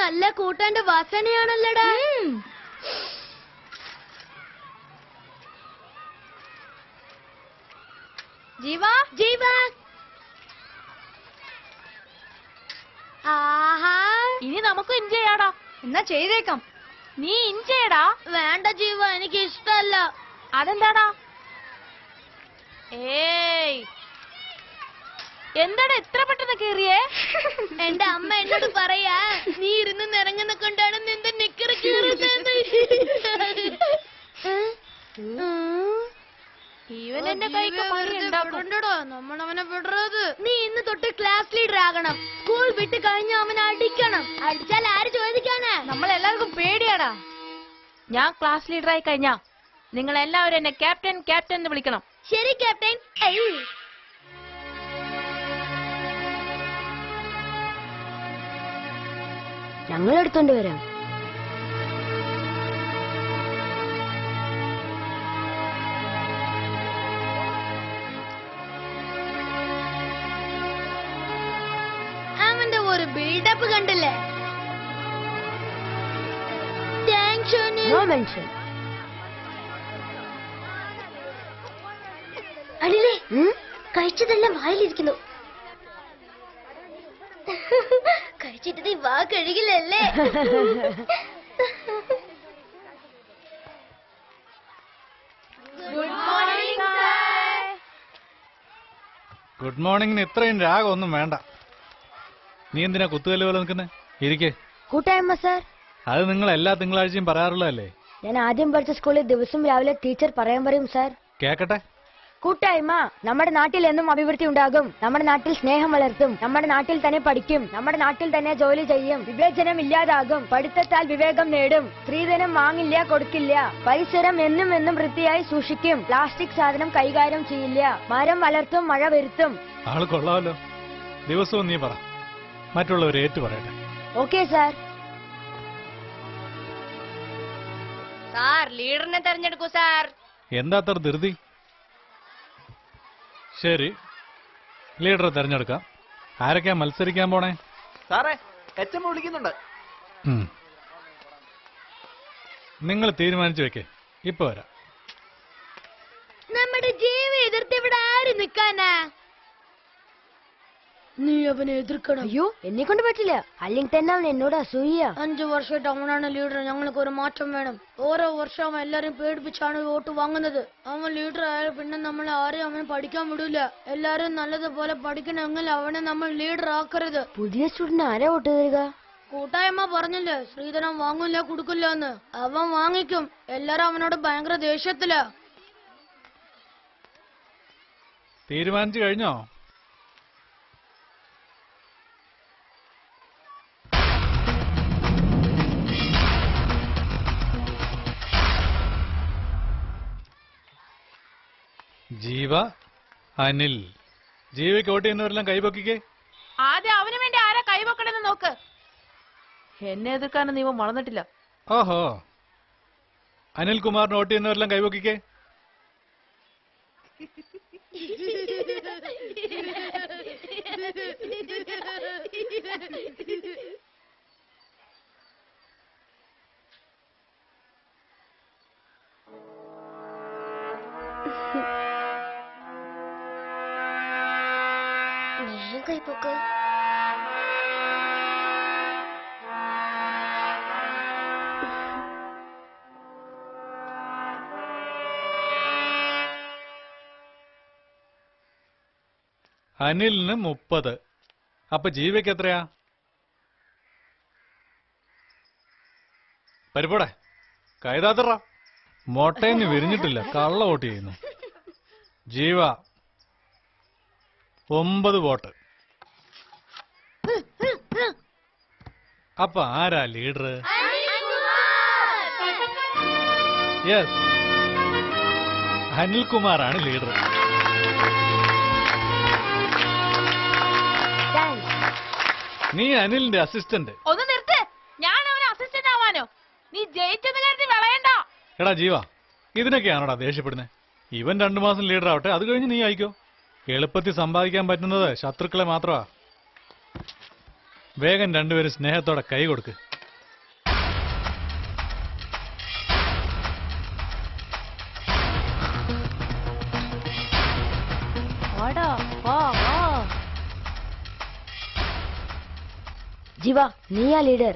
നല്ല കൂട്ടാന്റെ വാസനയാണല്ലടാ. ജീവ ജീവ ആഹാ, ഇനി നമുക്ക് എൻജോയ് ചെയ്യാടാ. എന്നാ ചെയ്തേക്കാം. നീ എൻജോയടാ. വേണ്ട ജീവ, എനിക്ക് ഇഷ്ടല്ല. അതെന്താടാ? ഏയ്, എന്താടാ എത്ര പെട്ടെന്ന് കേറിയേ? എന്റെ അമ്മ എന്നോട് പറയാ, നീ ഇരുന്ന് നിറങ്ങുന്ന കൊണ്ടാണ് നിന്റെ നിക്കറ് കീറുന്നത്. ഇവൻ എന്റെ കൈക്ക് പണിയുണ്ടോ? നമ്മളവനെ വിടരുത്. നീ ഇന്ന് തൊട്ട് ക്ലാസ് ലീഡർ ആകണം. സ്കൂൾ വിട്ട് കഴിഞ്ഞ അവനെ അടിക്കണം. അടിച്ചാൽ ആര് ചോദിക്കാനാ? നമ്മളെല്ലാവർക്കും പേടിയാടാ. ഞാൻ ക്ലാസ് ലീഡറായി കഴിഞ്ഞാ നിങ്ങൾ എല്ലാവരും എന്നെ ക്യാപ്റ്റൻ ക്യാപ്റ്റൻ എന്ന് വിളിക്കണം. ശരി ക്യാപ്റ്റൻ. ഞങ്ങൾ എടുത്തോണ്ട് വരാം. അവന്റെ ഒരു ബിൽഡപ്പ് കണ്ടില്ലേ? അടിലേ, കഴിച്ചതെല്ലാം വായിലിരിക്കുന്നു. കഴിച്ചിട്ട് നീ വാ കഴുകില്ലല്ലേ? ഗുഡ് മോർണിംഗിന് ഇത്രയും രാഗമൊന്നും വേണ്ട. നീ എന്തിനാ കുത്തുകല്ല് പോലെ നിൽക്കുന്നേ? ഇരിക്കേ. കൂട്ടായ്മ സാർ. അത് നിങ്ങൾ എല്ലാ തിങ്കളാഴ്ചയും പറയാറുള്ളതല്ലേ? ഞാൻ ആദ്യം പഠിച്ച സ്കൂളിൽ ദിവസം രാവിലെ ടീച്ചർ പറയാൻ പറയും സാർ. കേക്കട്ടെ. കൂട്ടായ്മ നമ്മുടെ നാട്ടിൽ എന്നും അഭിവൃദ്ധി ഉണ്ടാകും. നമ്മുടെ നാട്ടിൽ സ്നേഹം വളർത്തും. നമ്മുടെ നാട്ടിൽ തന്നെ പഠിക്കും. നമ്മുടെ നാട്ടിൽ തന്നെ ജോലി ചെയ്യും. വിവേചനം ഇല്ലാതാകും. പഠിത്തത്താൽ വിവേകം നേടും. സ്ത്രീധനം വാങ്ങില്ല, കൊടുക്കില്ല. പരിസരം എന്നും എന്നും വൃത്തിയായി സൂക്ഷിക്കും. പ്ലാസ്റ്റിക് സാധനം കൈകാര്യം ചെയ്യില്ല. മരം വളർത്തും, മഴ വരുത്തും. ആള് കൊള്ളാമല്ലോ. ദിവസവും നീ പറ, മറ്റുള്ളവർ ഏറ്റു പറയട്ടെ. Okay sir. സാർ, ലീഡറിനെ തെരഞ്ഞെടുക്കൂ സാർ. എന്താ അത്ര ധൃതി? ശരി, ലീഡറെ തെരഞ്ഞെടുക്കാം. ആരൊക്കെയാ മത്സരിക്കാൻ പോണേ? സാറേ, എച്ചമ്മ വിളിക്കുന്നുണ്ട്. നിങ്ങൾ തീരുമാനിച്ചു വെക്കേ, ഇപ്പൊ വരാം. നമ്മുടെ ജീവി എതിർത്ത് ഇവിടെ ആര് നിക്കാനാ? നീ അവനെ എതിർക്കണം. അയ്യോ, എന്നെ കൊണ്ട് പറ്റില്ല. അല്ലെങ്കിൽ തന്നെ അവൻ എന്നോട് അസൂയ. 5 വർഷമായിട്ട് അവനാണ് ലീഡർ. ഞങ്ങൾക്ക് ഒരു മാറ്റം വേണം. ഓരോ വർഷം അവൻ എല്ലാരെയും പേടിപ്പിച്ചാണ് വോട്ട് വാങ്ങുന്നത്. അവൻ ലീഡർ ആയാൽ പിന്നെ നമ്മൾ ആരെയും അവനെ പഠിക്കാൻ വിടില്ല. എല്ലാരും നല്ലതുപോലെ പഠിക്കണമെങ്കിൽ അവനെ നമ്മൾ ലീഡർ ആക്കരുത്. പുതിയ സ്റ്റുഡന്റ് ആരാ വോട്ട് തരിക? കൂട്ടായ്മ പറഞ്ഞില്ലേ, ശ്രീധരൻ വാങ്ങില്ല, കൊടുക്കില്ല എന്ന്. അവൻ വാങ്ങിക്കും. എല്ലാരും അവനോട് ഭയങ്കര ദേഷ്യത്തിലാ. തീരുമാനിച്ചു കഴിഞ്ഞോ? ജീവ, അനിൽ. ജീവയ്ക്ക് വോട്ട് ചെയ്യുന്നവരെല്ലാം കൈപൊക്കിക്കേ. ആദ്യം അവന് വേണ്ടി ആരാ കൈവക്കണെന്ന് നോക്ക്. എന്നെ എതിർക്കാനും നീ മറന്നിട്ടില്ല. ഓഹോ, അനിൽകുമാറിന് വോട്ട് ചെയ്യുന്നവരെല്ലാം കൈപൊക്കിക്കേ. നീയും കൈപ്പൊക്ക്. അനിലിന് 30. അപ്പൊ ജീവയ്ക്ക് എത്രയാ? പരിപ്പോടെ കൈതാത്തറ. മൊട്ടയെന്ന് വിരിഞ്ഞിട്ടില്ല, കള്ള വോട്ട് ചെയ്യുന്നു. ജീവ 9 വോട്ട്. അപ്പൊ ആരാ ലീഡർ? Yes, അനിൽകുമാറാണ് leader. നീ അനിലിന്റെ അസിസ്റ്റന്റ്. ഒന്ന് നിർത്ത്. ഞാൻ അവന് അസിസ്റ്റന്റ് ആവാനോ? നീ ജയിച്ചെന്ന് കരുതി വിളയണ്ട. എടാ ജീവ, ഇതിനൊക്കെയാണോടാ ദേഷ്യപ്പെടുന്നത്? ഇവൻ 2 മാസം ലീഡർ ആവട്ടെ, അത് കഴിഞ്ഞ് നീ ആയിക്കോ. എളുപ്പത്തിൽ സമ്പാദിക്കാൻ പറ്റുന്നത് ശത്രുക്കളെ മാത്രമാ. വേഗം രണ്ടുപേരും സ്നേഹത്തോടെ കൈ കൊടുക്ക്. വാടാ വാ വാ. ജീവ നീയാ ലീഡർ.